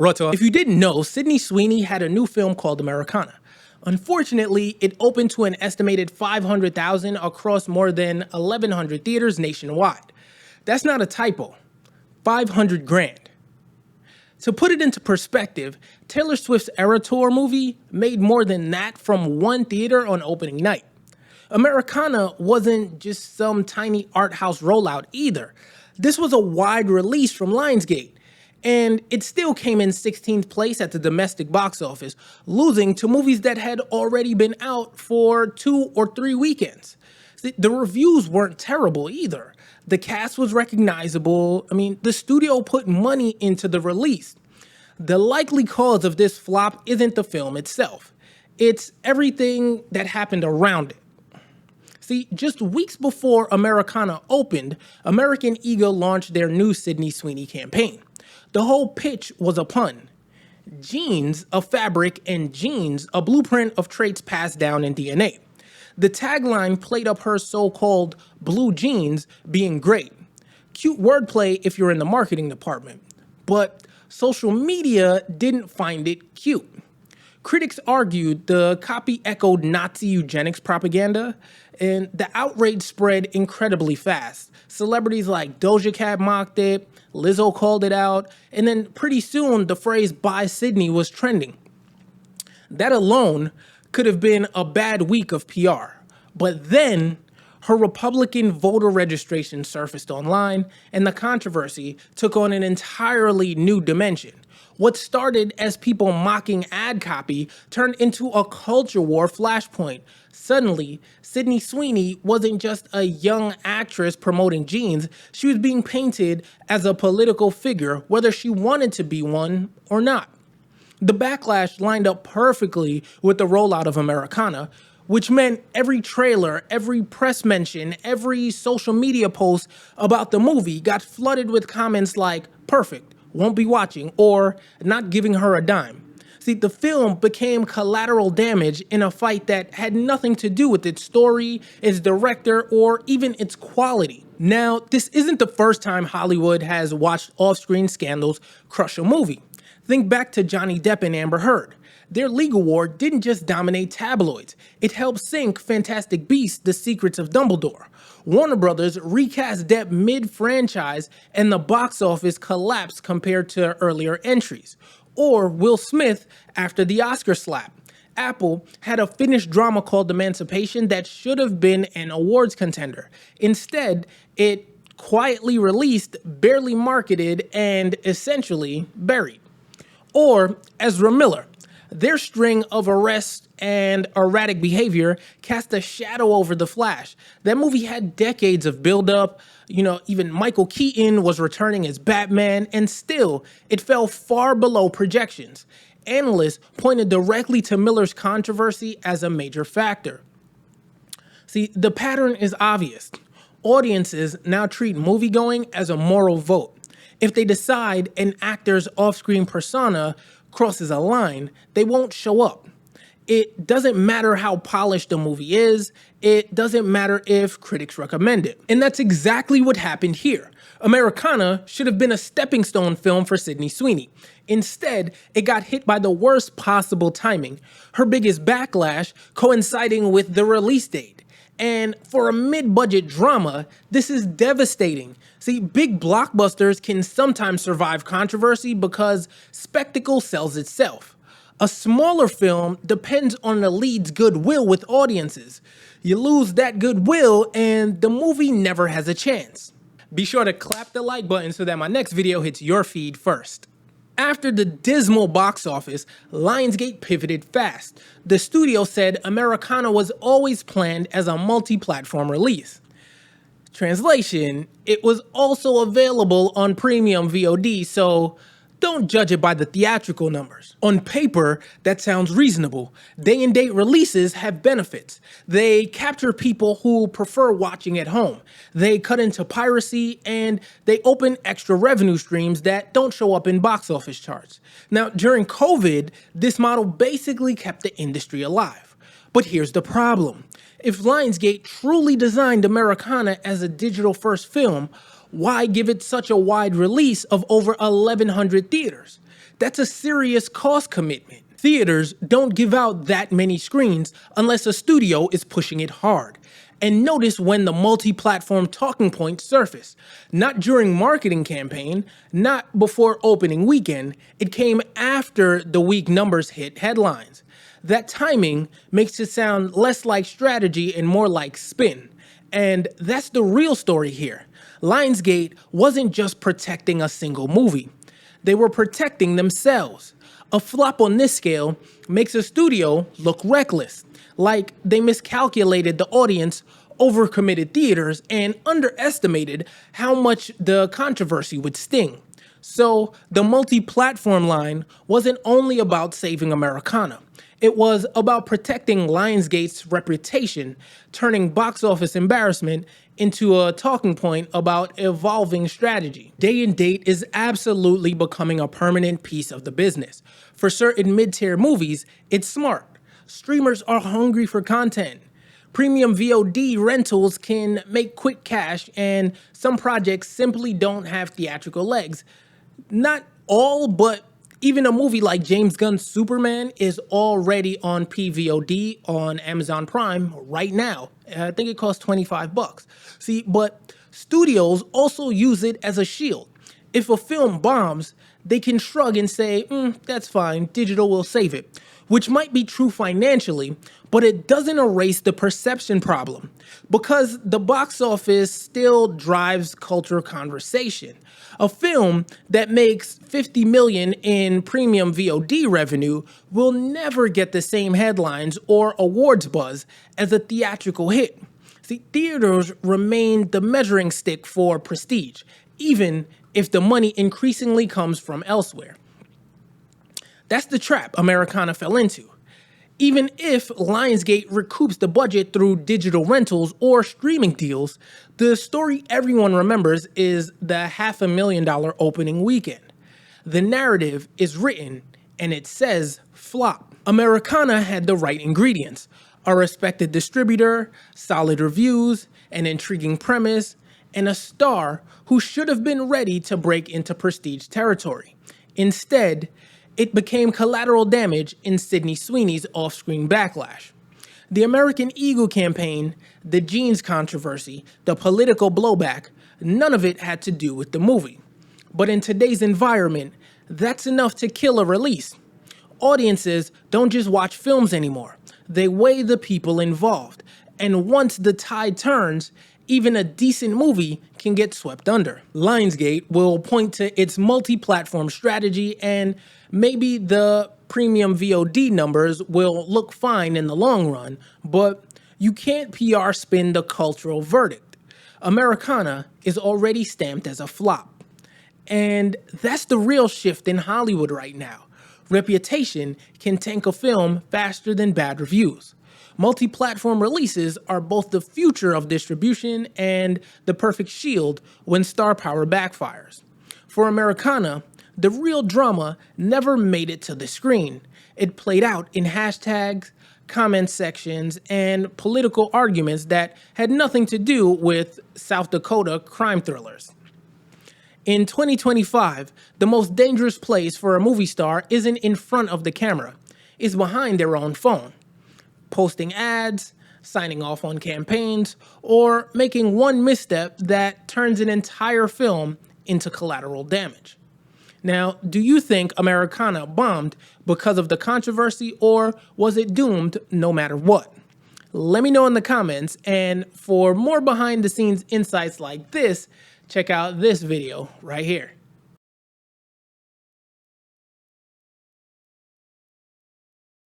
Rawteur. If you didn't know, Sydney Sweeney had a new film called Americana. Unfortunately, it opened to an estimated 500,000 across more than 1,100 theaters nationwide. That's not a typo. 500 grand. To put it into perspective, Taylor Swift's Rawteur movie made more than that from one theater on opening night. Americana wasn't just some tiny art house rollout either. This was a wide release from Lionsgate, and it still came in 16th place at the domestic box office, losing to movies that had already been out for 2 or 3 weekends. The reviews weren't terrible either. The cast was recognizable. The studio put money into the release. The likely cause of this flop isn't the film itself. It's everything that happened around it. See, just weeks before Americana opened, American Eagle launched their new Sydney Sweeney campaign. The whole pitch was a pun. Genes, a fabric, and genes, a blueprint of traits passed down in DNA. The tagline played up her so-called blue genes being great. Cute wordplay if you're in the marketing department. But social media didn't find it cute. Critics argued the copy echoed Nazi eugenics propaganda, and the outrage spread incredibly fast. Celebrities like Doja Cat mocked it, Lizzo called it out, and then pretty soon the phrase "Bye Sydney" was trending. That alone could have been a bad week of PR. But then her Republican voter registration surfaced online, and the controversy took on an entirely new dimension. What started as people mocking ad copy turned into a culture war flashpoint. Suddenly, Sydney Sweeney wasn't just a young actress promoting genes, she was being painted as a political figure, whether she wanted to be one or not. The backlash lined up perfectly with the rollout of Americana, which meant every trailer, every press mention, every social media post about the movie got flooded with comments like, "Perfect, won't be watching," or "not giving her a dime." See, the film became collateral damage in a fight that had nothing to do with its story, its director, or even its quality. Now, this isn't the first time Hollywood has watched off-screen scandals crush a movie. Think back to Johnny Depp and Amber Heard. Their legal war didn't just dominate tabloids, it helped sink Fantastic Beasts: The Secrets of Dumbledore. Warner Brothers recast Depp mid-franchise and the box office collapsed compared to earlier entries. Or Will Smith after the Oscar slap. Apple had a finished drama called Emancipation that should have been an awards contender. Instead, it quietly released, barely marketed, and essentially buried. Or Ezra Miller. Their string of arrests and erratic behavior cast a shadow over The Flash. That movie had decades of buildup. Even Michael Keaton was returning as Batman, and still, it fell far below projections. Analysts pointed directly to Miller's controversy as a major factor. See, the pattern is obvious. Audiences now treat moviegoing as a moral vote. If they decide an actor's off-screen persona crosses a line, they won't show up. It doesn't matter how polished the movie is. It doesn't matter if critics recommend it. And that's exactly what happened here. Americana should have been a stepping stone film for Sydney Sweeney. Instead, it got hit by the worst possible timing, her biggest backlash coinciding with the release date. And for a mid-budget drama, this is devastating. See, big blockbusters can sometimes survive controversy because spectacle sells itself. A smaller film depends on the lead's goodwill with audiences. You lose that goodwill and the movie never has a chance. Be sure to clap the like button so that my next video hits your feed first. After the dismal box office, Lionsgate pivoted fast. The studio said Americana was always planned as a multi-platform release. Translation, it was also available on premium VOD, so don't judge it by the theatrical numbers. On paper, that sounds reasonable. Day-and-date releases have benefits. They capture people who prefer watching at home. They cut into piracy, and they open extra revenue streams that don't show up in box office charts. Now, during COVID, this model basically kept the industry alive. But here's the problem. If Lionsgate truly designed Americana as a digital-first film, why give it such a wide release of over 1,100 theaters? That's a serious cost commitment. Theaters don't give out that many screens unless a studio is pushing it hard. And notice when the multi-platform talking points surface. Not during marketing campaign, not before opening weekend, it came after the week numbers hit headlines. That timing makes it sound less like strategy and more like spin. And that's the real story here. Lionsgate wasn't just protecting a single movie. They were protecting themselves. A flop on this scale makes a studio look reckless, like they miscalculated the audience, overcommitted theaters, and underestimated how much the controversy would sting. So the multi-platform line wasn't only about saving Americana. It was about protecting Lionsgate's reputation, turning box office embarrassment into a talking point about evolving strategy. Day and date is absolutely becoming a permanent piece of the business. For certain mid-tier movies, it's smart. Streamers are hungry for content. Premium VOD rentals can make quick cash, and some projects simply don't have theatrical legs. Not all, but even a movie like James Gunn's Superman is already on PVOD on Amazon Prime right now. I think it costs $25. See, but studios also use it as a shield. If a film bombs, they can shrug and say, that's fine, digital will save it. Which might be true financially, but it doesn't erase the perception problem. Because the box office still drives culture conversation. A film that makes $50 million in premium VOD revenue will never get the same headlines or awards buzz as a theatrical hit. See, theaters remain the measuring stick for prestige, even if the money increasingly comes from elsewhere. That's the trap Americana fell into. Even if Lionsgate recoups the budget through digital rentals or streaming deals, the story everyone remembers is the $500,000 opening weekend. The narrative is written and it says flop. Americana had the right ingredients: a respected distributor, solid reviews, an intriguing premise, and a star who should have been ready to break into prestige territory. Instead, it became collateral damage in Sydney Sweeney's off-screen backlash. The American Eagle campaign, the jeans controversy, the political blowback, none of it had to do with the movie. But in today's environment, that's enough to kill a release. Audiences don't just watch films anymore. They weigh the people involved. And once the tide turns, even a decent movie can get swept under. Lionsgate will point to its multi-platform strategy, and maybe the premium VOD numbers will look fine in the long run, but you can't PR spin the cultural verdict. Americana is already stamped as a flop. And that's the real shift in Hollywood right now. Reputation can tank a film faster than bad reviews. Multi-platform releases are both the future of distribution and the perfect shield when star power backfires. For Americana, the real drama never made it to the screen. It played out in hashtags, comment sections, and political arguments that had nothing to do with South Dakota crime thrillers. In 2025, the most dangerous place for a movie star isn't in front of the camera, it's behind their own phone. Posting ads, signing off on campaigns, or making one misstep that turns an entire film into collateral damage. Now, do you think Americana bombed because of the controversy, or was it doomed no matter what? Let me know in the comments, and for more behind the scenes insights like this, check out this video right here.